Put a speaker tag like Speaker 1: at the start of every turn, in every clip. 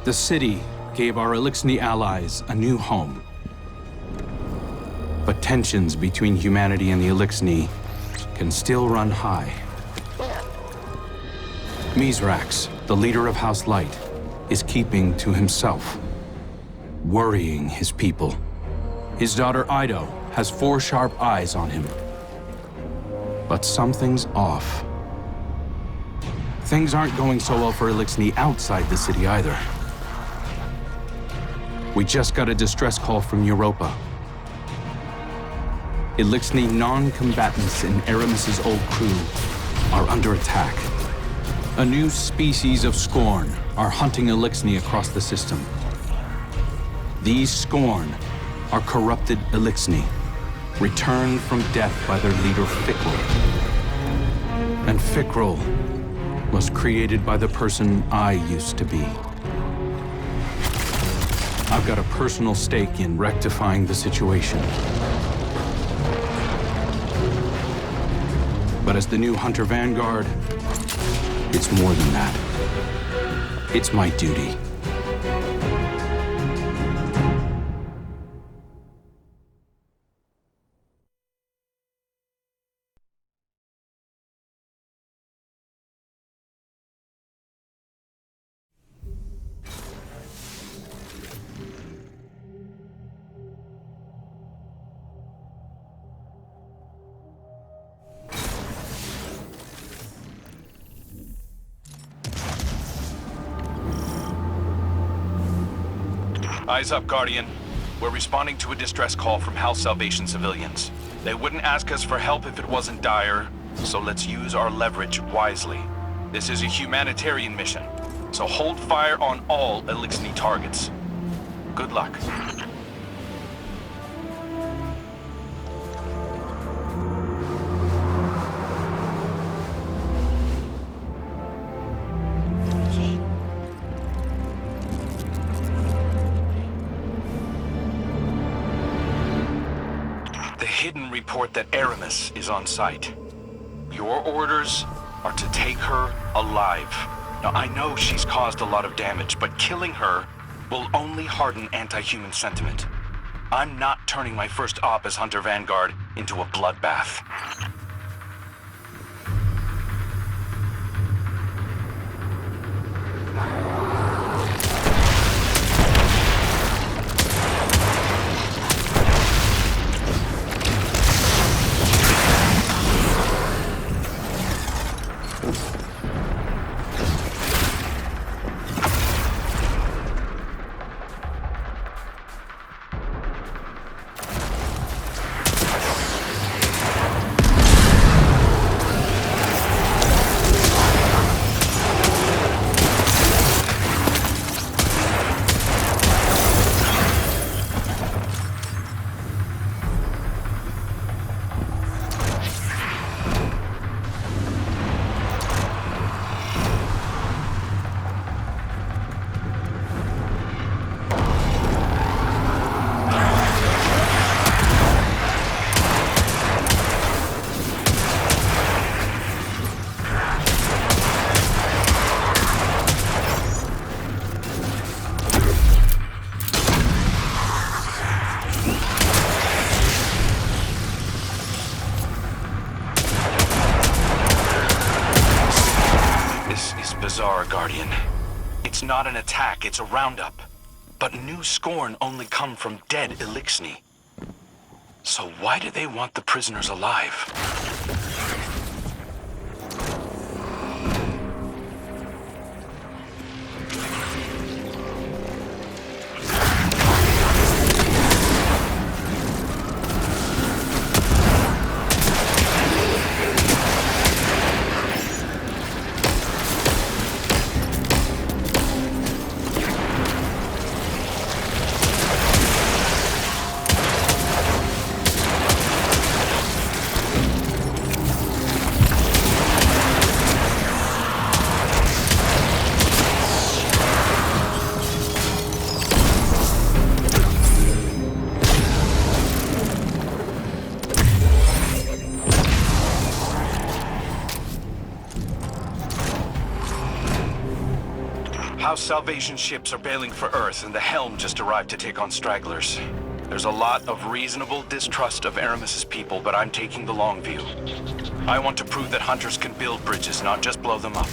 Speaker 1: The city gave our Elixni allies a new home. But tensions between humanity and the Elixni can still run high. Mizrax, the leader of House Light, is keeping to himself, worrying his people. His daughter Ido has 4 sharp eyes on him. But something's off. Things aren't going so well for Elixni outside the city either. We just got a distress call from Europa. Elixni non-combatants in Aramis's old crew are under attack. A new species of Scorn are hunting Elixni across the system. These Scorn are corrupted Elixni, returned from death by their leader Fikrul. And Fikrul was created by the person I used to be. I've got a personal stake in rectifying the situation. But as the new Hunter Vanguard, it's more than that. It's my duty.
Speaker 2: Eyes up, Guardian. We're responding to a distress call from House Salvation civilians. They wouldn't ask us for help if it wasn't dire, so let's use our leverage wisely. This is a humanitarian mission, so hold fire on all Elixni targets. Good luck. Hidden report that Aramis is on site. Your orders are to take her alive. Now, I know she's caused a lot of damage, but killing her will only harden anti-human sentiment. I'm not turning my first op as Hunter Vanguard into a bloodbath. Bizarre, Guardian. It's not an attack, it's a roundup. But new Scorn only come from dead Elixni. So why do they want the prisoners alive? House Salvation ships are bailing for Earth, and the Helm just arrived to take on stragglers. There's a lot of reasonable distrust of Aramis's people, but I'm taking the long view. I want to prove that hunters can build bridges, not just blow them up.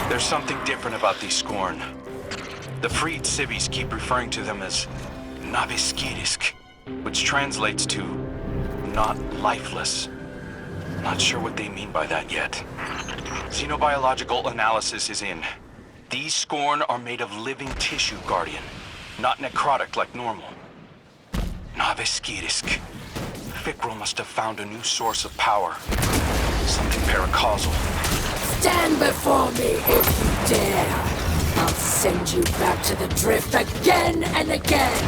Speaker 2: There's something different about these Scorn. The freed civvies keep referring to them as Naviskirisk, which translates to not lifeless. Not sure what they mean by that yet. Xenobiological analysis is in. These Scorn are made of living tissue, Guardian, not necrotic like normal. Naviskirisk. Fikrul must have found a new source of power. Something paracausal.
Speaker 3: Stand before me if you dare. I'll send you back to the drift again and again.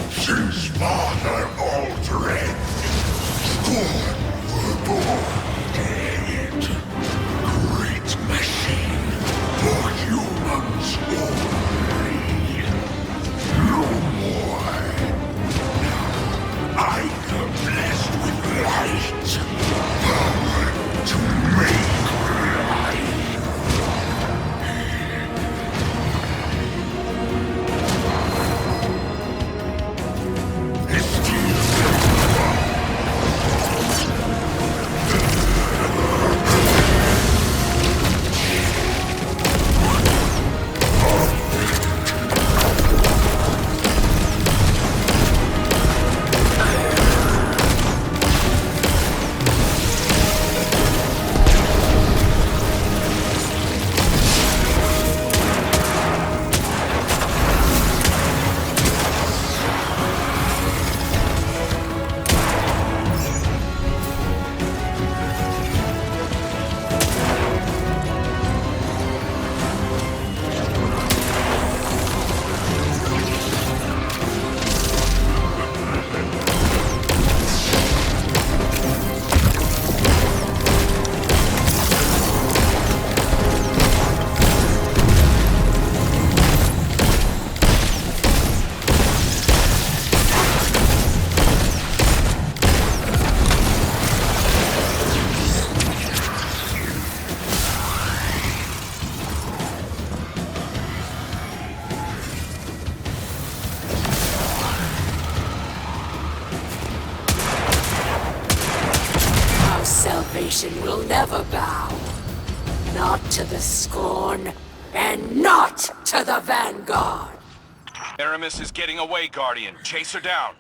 Speaker 4: Since Father Aldred, Scorn were born dead. Great machine for humans only. No more. I am blessed with light. Power to make light.
Speaker 3: Salvation will never bow. Not to the Scorn, and not to the Vanguard.
Speaker 2: Aramis is getting away, Guardian. Chase her down.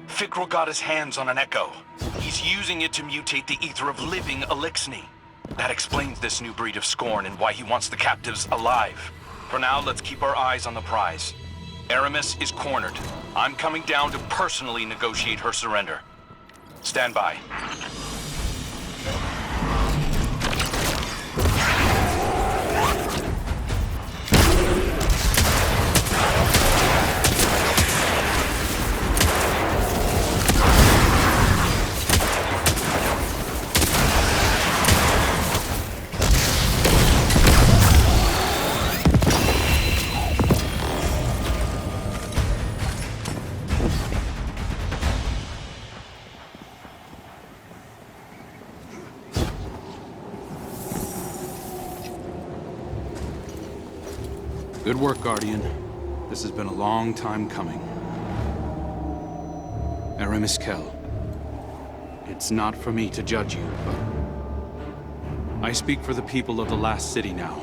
Speaker 2: Fikrul got his hands on an echo. He's using it to mutate the ether of living Elixni. That explains this new breed of Scorn and why he wants the captives alive. For now, let's keep our eyes on the prize. Aramis is cornered. I'm coming down to personally negotiate her surrender. Stand by.
Speaker 1: Good work, Guardian. This has been a long time coming. Aramis Kell. It's not for me to judge you, but I speak for the people of the last city now.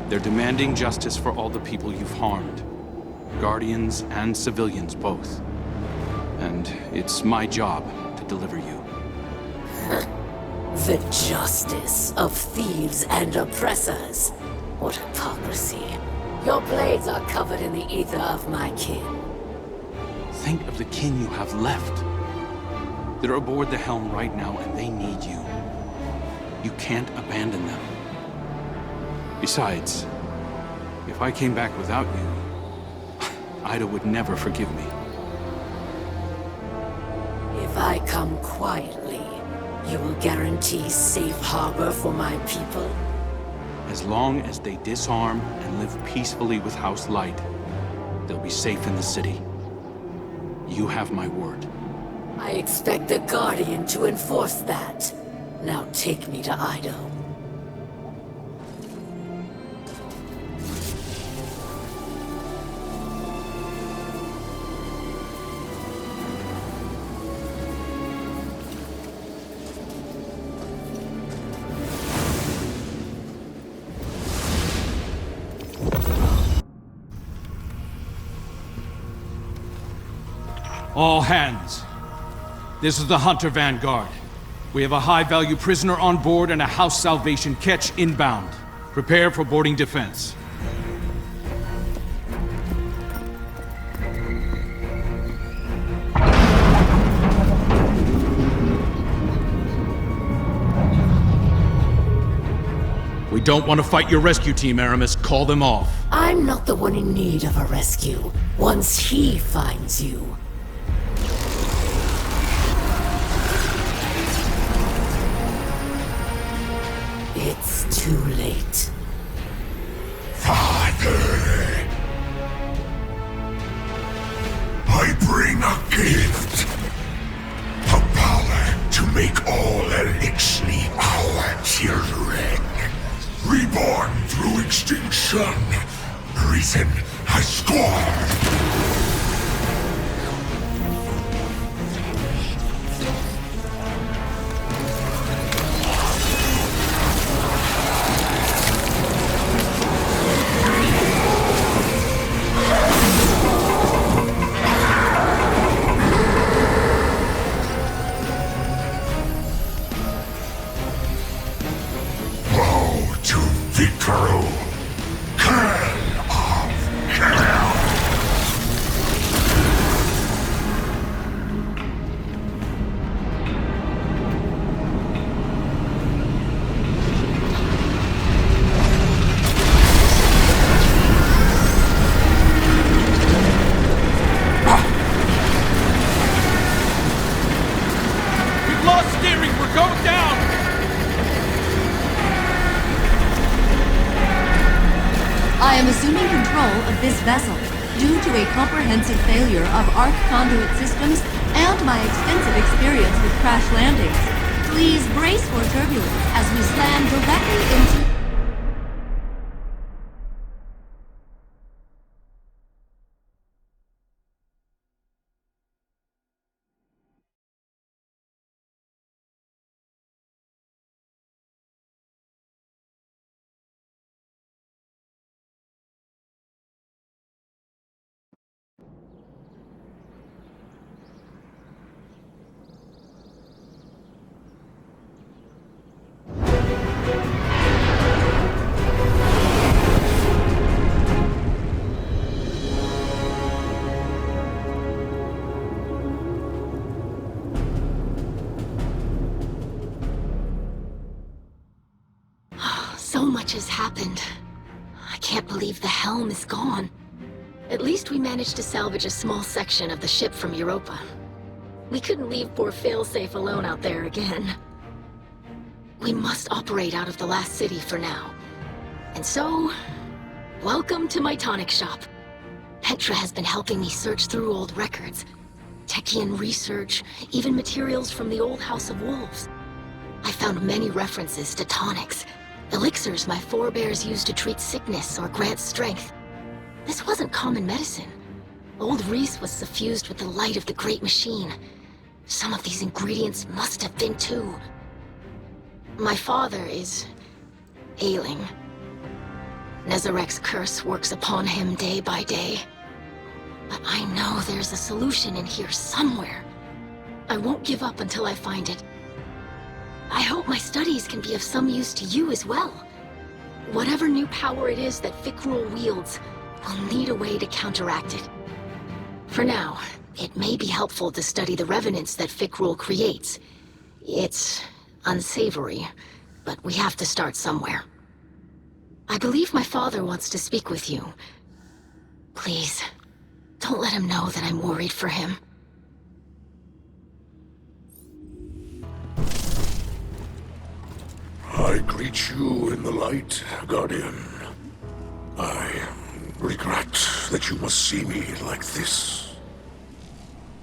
Speaker 1: They're demanding justice for all the people you've harmed. Guardians and civilians both. And it's my job to deliver you.
Speaker 3: The justice of thieves and oppressors. What hypocrisy. Your blades are covered in the ether of my kin.
Speaker 1: Think of the kin you have left. They're aboard the helm right now, and they need you. You can't abandon them. Besides, if I came back without you, Ida would never forgive me.
Speaker 3: If I come quietly, you will guarantee safe harbor for my people?
Speaker 1: As long as they disarm and live peacefully with House Light, they'll be safe in the city. You have my word.
Speaker 3: I expect the Guardian to enforce that. Now take me to Ido.
Speaker 1: All hands. This is the Hunter Vanguard. We have a high-value prisoner on board and a House Salvation catch inbound. Prepare for boarding defense. We don't want to fight your rescue team, Aramis. Call them off.
Speaker 3: I'm not the one in need of a rescue. Once he finds you. It's too late.
Speaker 4: Father, I bring a gift. A power to make all Elixni our children. Reborn through extinction. Reason has scorned. Fikrul, King of Hell.
Speaker 1: We've lost steering! We're going down!
Speaker 5: I am assuming control of this vessel due to a comprehensive failure of arc conduit systems and my extensive experience with crash landings. Please brace for turbulence as we slam directly into...
Speaker 6: So much has happened. I can't believe the helm is gone. At least we managed to salvage a small section of the ship from Europa. We couldn't leave poor Failsafe alone out there again. We must operate out of the last city for now. And so, welcome to my tonic shop. Petra has been helping me search through old records. Techian research, even materials from the old House of Wolves. I found many references to tonics. Elixirs my forebears used to treat sickness or grant strength. This wasn't common medicine. Old Reese was suffused with the light of the Great Machine. Some of these ingredients must have been too. My father is ailing. Nezarek's curse works upon him day by day. But I know there's a solution in here somewhere. I won't give up until I find it. I hope my studies can be of some use to you as well. Whatever new power it is that Fikrul wields, we'll need a way to counteract it. For now, it may be helpful to study the revenants that Fikrul creates. It's unsavory, but we have to start somewhere. I believe my father wants to speak with you. Please, don't let him know that I'm worried for him.
Speaker 4: I greet you in the light, Guardian. I regret that you must see me like this.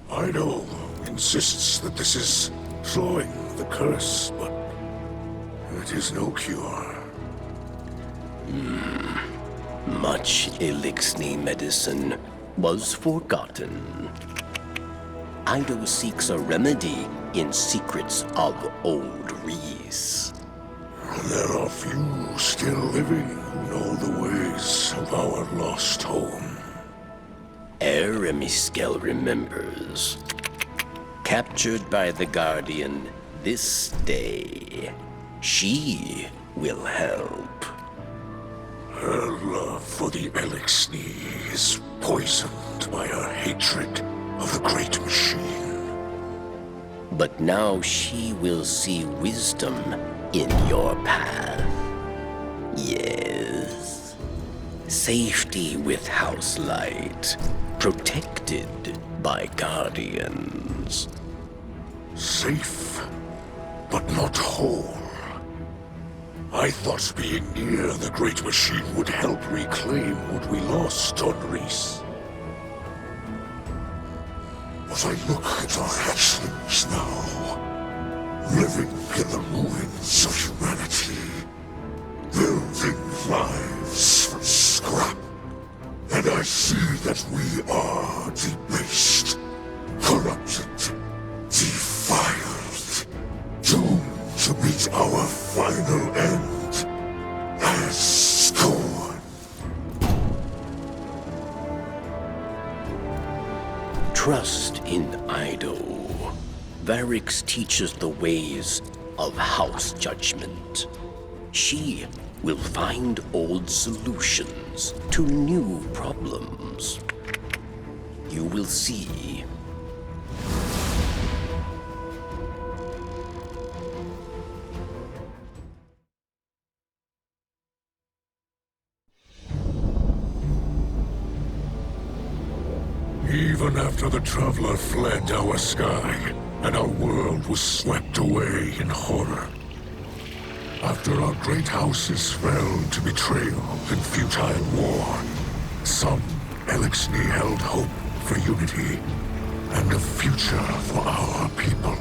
Speaker 4: Ido insists that this is throwing the curse, but it is no cure.
Speaker 7: Much Elixni medicine was forgotten. Ido seeks a remedy in secrets of old Reese.
Speaker 4: There are few still living who know the ways of our lost home.
Speaker 7: Eremiskel remembers. Captured by the Guardian this day, she will help.
Speaker 4: Her love for the Elixni is poisoned by her hatred of the Great Machine.
Speaker 7: But now she will see wisdom in your path. Yes. Safety with House Light, protected by Guardians.
Speaker 4: Safe, but not whole. I thought being near the Great Machine would help reclaim what we lost on Reese. But I look at our hatchlings now, living in the ruins of humanity, building lives from scrap, and I see that we are debased, corrupted, defiled, doomed to meet our final end as scorn.
Speaker 7: Trust in Ido. Varix teaches the ways of House Judgment. She will find old solutions to new problems. You will see.
Speaker 4: Even after the Traveler fled our sky, and our world was swept away in horror. After our great houses fell to betrayal and futile war, some Elixni held hope for unity and a future for our people.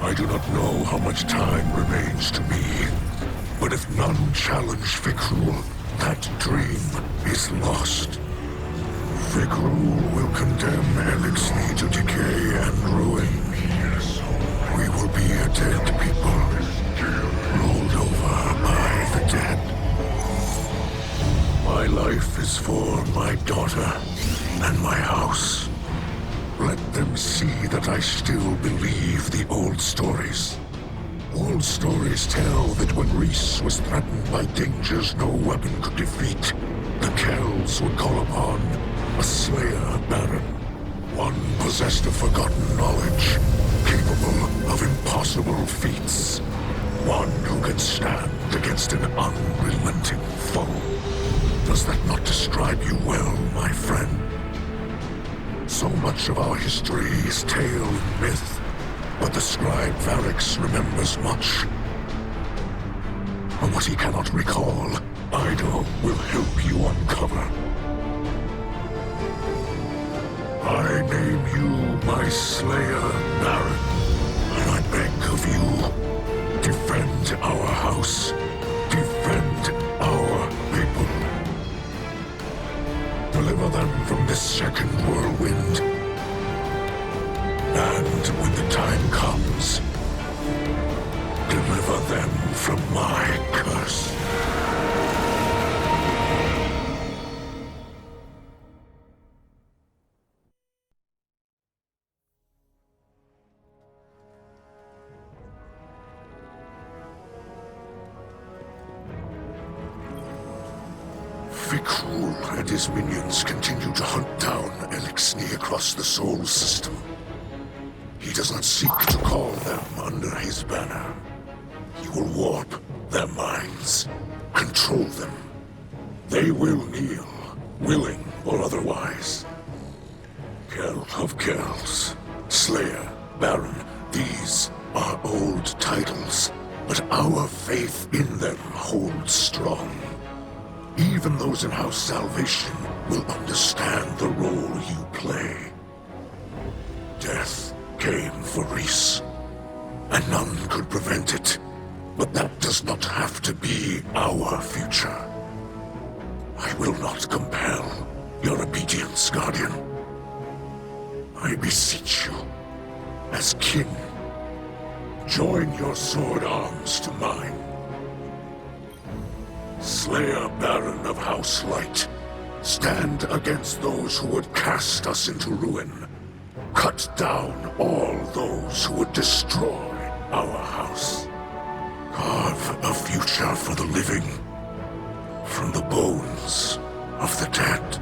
Speaker 4: I do not know how much time remains to me, but if none challenge Fikrul, that dream is lost. Fikrul will condemn Elixni to decay and ruin. We will be a dead people, rolled over by the dead. My life is for my daughter and my house. Let them see that I still believe the old stories. Old stories tell that when Reese was threatened by dangers no weapon could defeat, the Kells would call upon a Slayer Baron, one possessed of forgotten knowledge, capable of impossible feats, one who can stand against an unrelenting foe. Does that not describe you well, my friend? So much of our history is tale and myth, but the scribe Varix remembers much. And what he cannot recall, Ido will help you uncover. I name you my Slayer Baron, and I beg of you, defend our house, defend our people. Deliver them from this second whirlwind. And when the time comes, deliver them from my curse. Fikrul and his minions continue to hunt down Elixni across the Soul System. He does not seek to call them under his banner. He will warp their minds, control them. They will kneel, willing or otherwise. Kell of Kells, Slayer, Baron, these are old titles, but our faith in them holds strong. Even those in House Salvation will understand the role you play. Death came for Reese, and none could prevent it. But that does not have to be our future. I will not compel your obedience, Guardian. I beseech you, as kin, join your sword arms to mine. Slayer Baron of House Light, stand against those who would cast us into ruin. Cut down all those who would destroy our house. Carve a future for the living from the bones of the dead.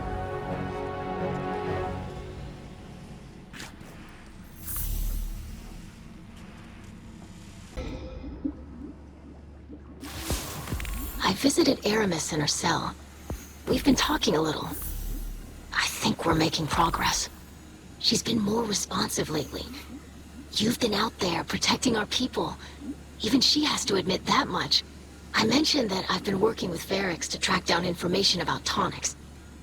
Speaker 6: I visited Aramis in her cell. We've been talking a little. I think we're making progress. She's been more responsive lately. You've been out there protecting our people. Even she has to admit that much. I mentioned that I've been working with Varix to track down information about tonics.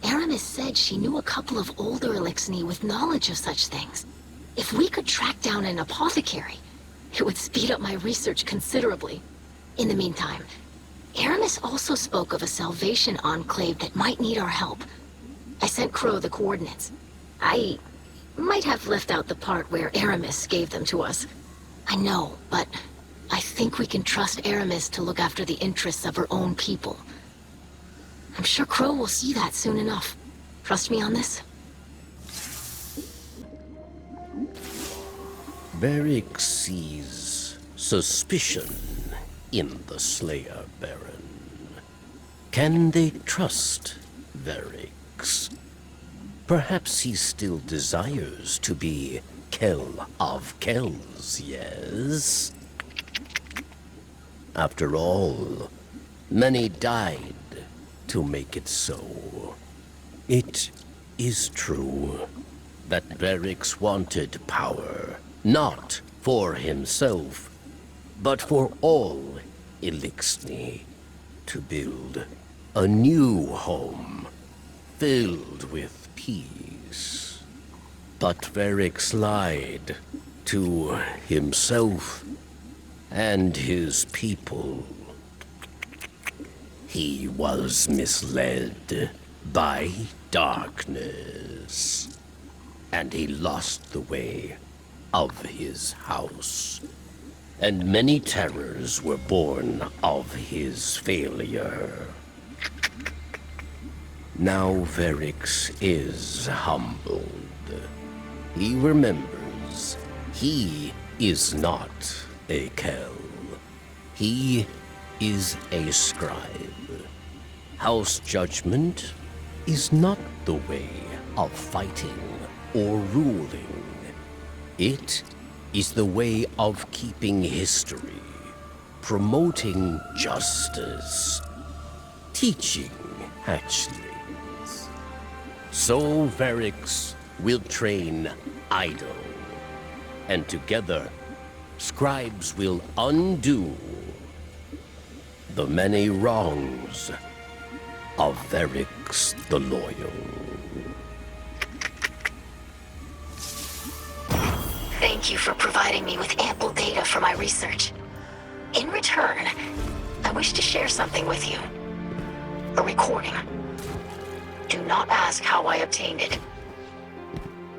Speaker 6: Aramis said she knew a couple of older Elixni with knowledge of such things. If we could track down an apothecary, it would speed up my research considerably. In the meantime, Aramis also spoke of a Salvation enclave that might need our help. I sent Crow the coordinates. I might have left out the part where Aramis gave them to us. I know, but I think we can trust Aramis to look after the interests of her own people. I'm sure Crow will see that soon enough. Trust me on this?
Speaker 7: Varix sees suspicion in the Slayer Baron. Can they trust Varix? Perhaps he still desires to be Kell of Kells, yes? After all, many died to make it so. It is true that Varix wanted power, not for himself, but for all Elixni, to build a new home filled with peace. But Varix lied to himself and his people. He was misled by darkness, and he lost the way of his house. And many terrors were born of his failure. Now Varix is humbled. He remembers he is not a Kell. He is a scribe. House judgment is not the way of fighting or ruling. It is the way of keeping history, promoting justice, teaching hatchlings. So Varix will train Idol, and together scribes will undo the many wrongs of Varix the Loyal.
Speaker 6: Thank you for providing me with ample data for my research. In return, I wish to share something with you. A recording. Do not ask how I obtained it.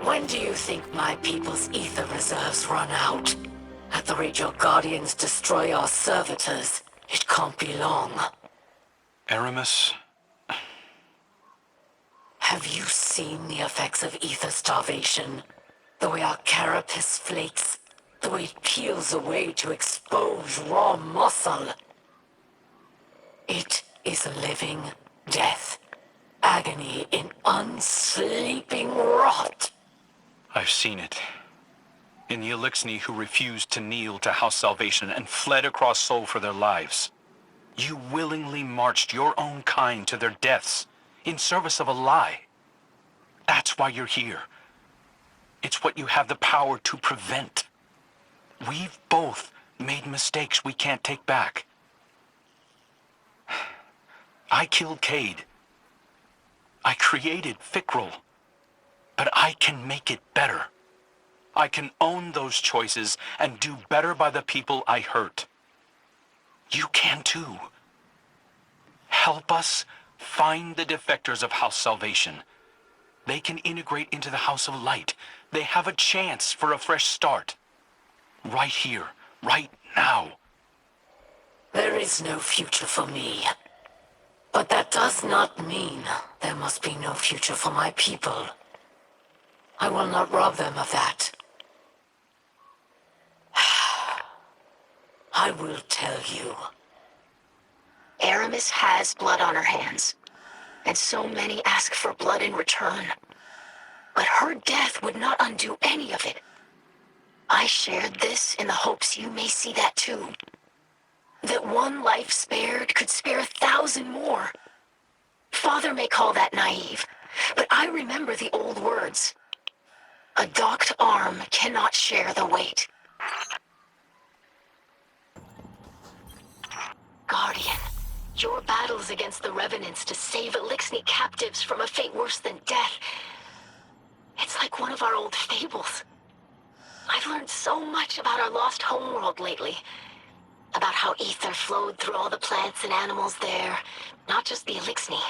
Speaker 3: When do you think my people's ether reserves run out? At the rate your guardians destroy our servitors, it can't be long.
Speaker 2: Aramis?
Speaker 3: Have you seen the effects of ether starvation? The way our carapace flakes, the way it peels away to expose raw muscle. It is a living death. agony in unsleeping rot.
Speaker 2: I've seen it. In the Elixni who refused to kneel to House Salvation and fled across Sol for their lives. You willingly marched your own kind to their deaths in service of a lie. That's why you're here. It's what you have the power to prevent. We've both made mistakes we can't take back. I killed Cade. I created Fikrul. But I can make it better. I can own those choices and do better by the people I hurt. You can too. Help us find the defectors of House Salvation. They can integrate into the House of Light. They have a chance for a fresh start. Right here, right now.
Speaker 3: There is no future for me. But that does not mean there must be no future for my people. I will not rob them of that. I will tell you.
Speaker 6: Aramis has blood on her hands, and so many ask for blood in return. But her death would not undo any of it. I shared this in the hopes you may see that too. That one life spared could spare 1,000 more. Father may call that naive, but I remember the old words. A docked arm cannot share the weight. Guardian, your battles against the Revenants to save Elixni captives from a fate worse than death. It's like one of our old fables. I've learned so much about our lost homeworld lately. About how ether flowed through all the plants and animals there, not just the Elixni.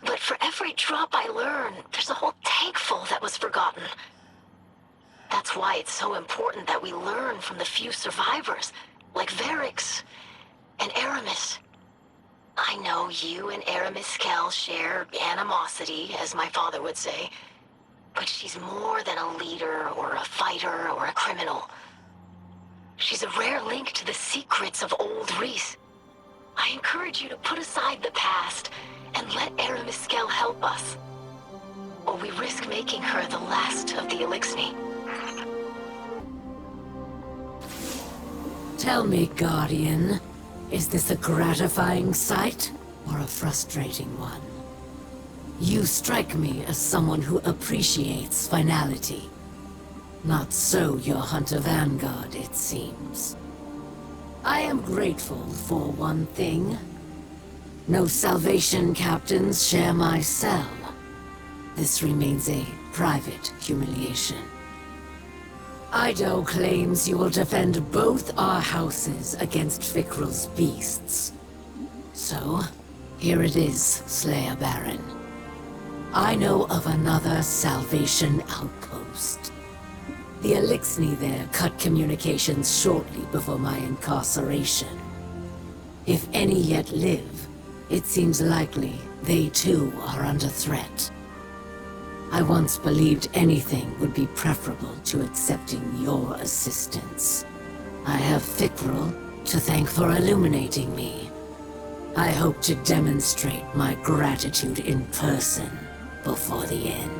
Speaker 6: But for every drop I learn, there's a whole tank full that was forgotten. That's why it's so important that we learn from the few survivors, like Varix and Aramis. I know you and Aramis Kell share animosity, as my father would say, but she's more than a leader or a fighter or a criminal. She's a rare link to the secrets of old Reese. I encourage you to put aside the past and let Aramis Kell help us, or we risk making her the last of the Elixni.
Speaker 3: Tell me, Guardian, is this a gratifying sight or a frustrating one? You strike me as someone who appreciates finality. Not so your Hunter Vanguard, it seems. I am grateful for one thing. No Salvation captains share my cell. This remains a private humiliation. Ido claims you will defend both our houses against Fikrul's beasts. So, here it is, Slayer Baron. I know of another Salvation outpost. The Elixni there cut communications shortly before my incarceration. If any yet live, it seems likely they too are under threat. I once believed anything would be preferable to accepting your assistance. I have Fikrul to thank for illuminating me. I hope to demonstrate my gratitude in person before the end.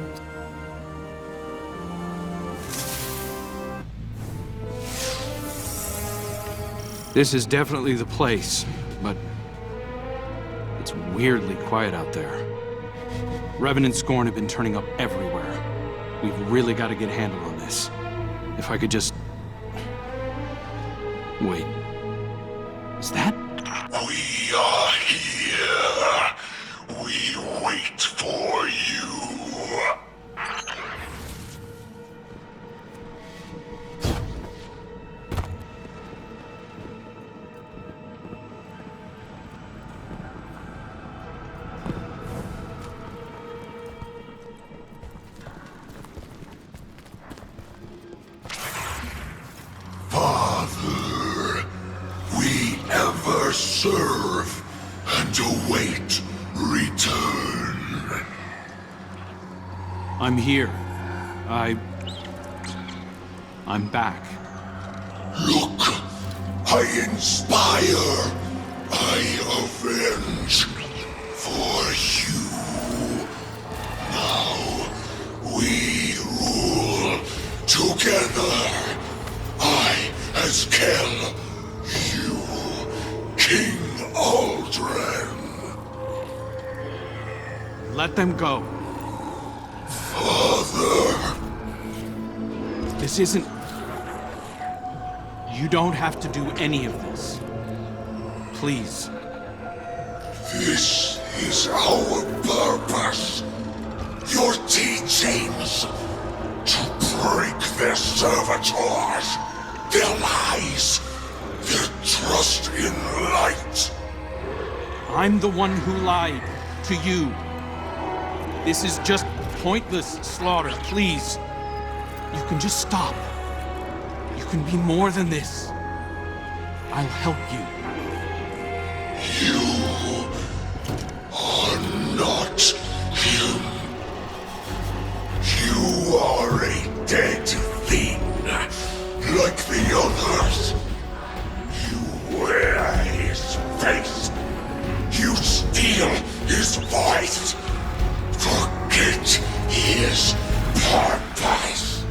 Speaker 1: This is definitely the place, but it's weirdly quiet out there. Revenant Scorn have been turning up everywhere. We've really got to get a handle on this. If I could just... Wait. Is that...
Speaker 4: We are here. We wait for you. Father, we ever serve and await return.
Speaker 1: I'm here. I'm back.
Speaker 4: Look, I inspire, I avenge for you. We rule together. I as Kel, you, King Aldrin.
Speaker 1: Let them go.
Speaker 4: Father.
Speaker 1: This isn't... You don't have to do any of this. Please.
Speaker 4: This is our purpose. Your teachings. To break their servitors, their lies, their trust in light.
Speaker 1: I'm the one who lied to you. This is just pointless slaughter, please. You can just stop. You can be more than this. I'll help you.
Speaker 4: You are not him. You are a dead thing, like the others. You wear his face. You steal his voice. Forget his purpose.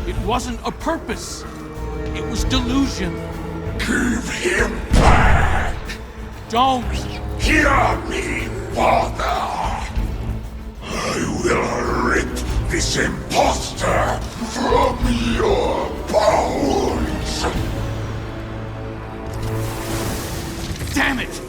Speaker 1: It wasn't a purpose. It was delusion.
Speaker 4: Give him back.
Speaker 1: Don't!
Speaker 4: Hear me, Father. I will rip this imposter from your bones.
Speaker 1: Damn it!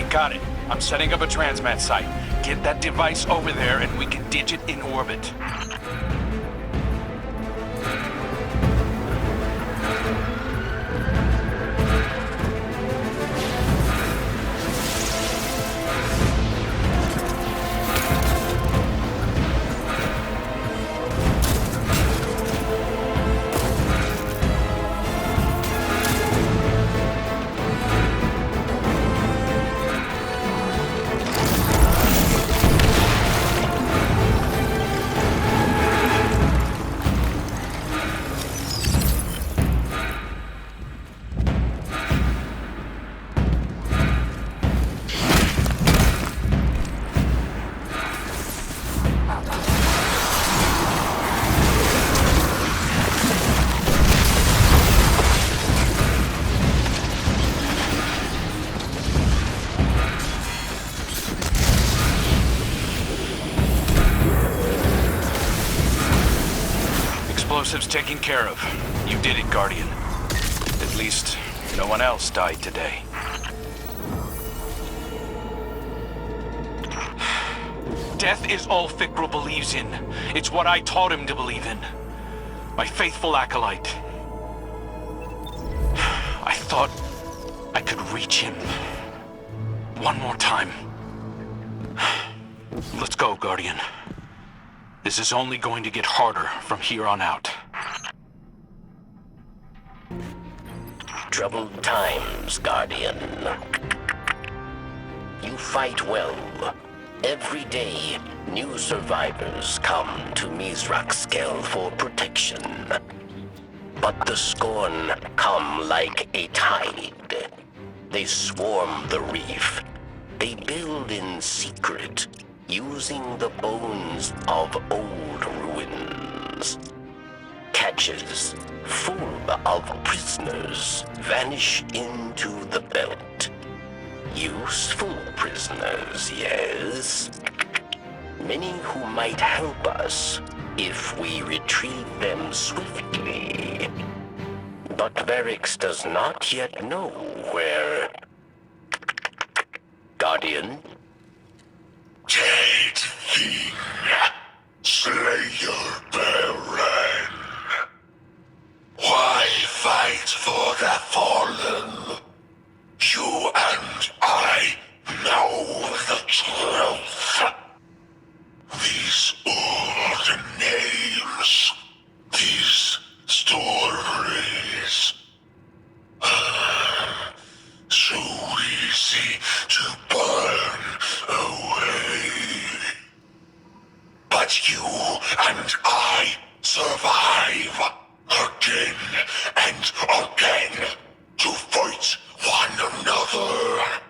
Speaker 2: Got it. I'm setting up a transmat site. Get that device over there and we can ditch it in orbit. explosives taken care of. You did it, Guardian. At least, no one else died today. Death is all Fikrul believes in. It's what I taught him to believe in. My faithful acolyte. I thought I could reach him. One more time. Let's go, Guardian. This is only going to get harder from here on out.
Speaker 7: Troubled times, Guardian. You fight well. Every day, new survivors come to Mizrakskel for protection. But the Scorn come like a tide. They swarm the reef. They build in secret, using the bones of old ruins. Catches full of prisoners vanish into the belt. Useful prisoners, yes. Many who might help us if we retrieve them swiftly. But Varix does not yet know where... Guardian?
Speaker 4: Dead Thing, Slayer Baron. Why fight for the fallen? You and I know the truth. These old names, these stories, so easy to burn away. But you and I survive again and again to fight one another.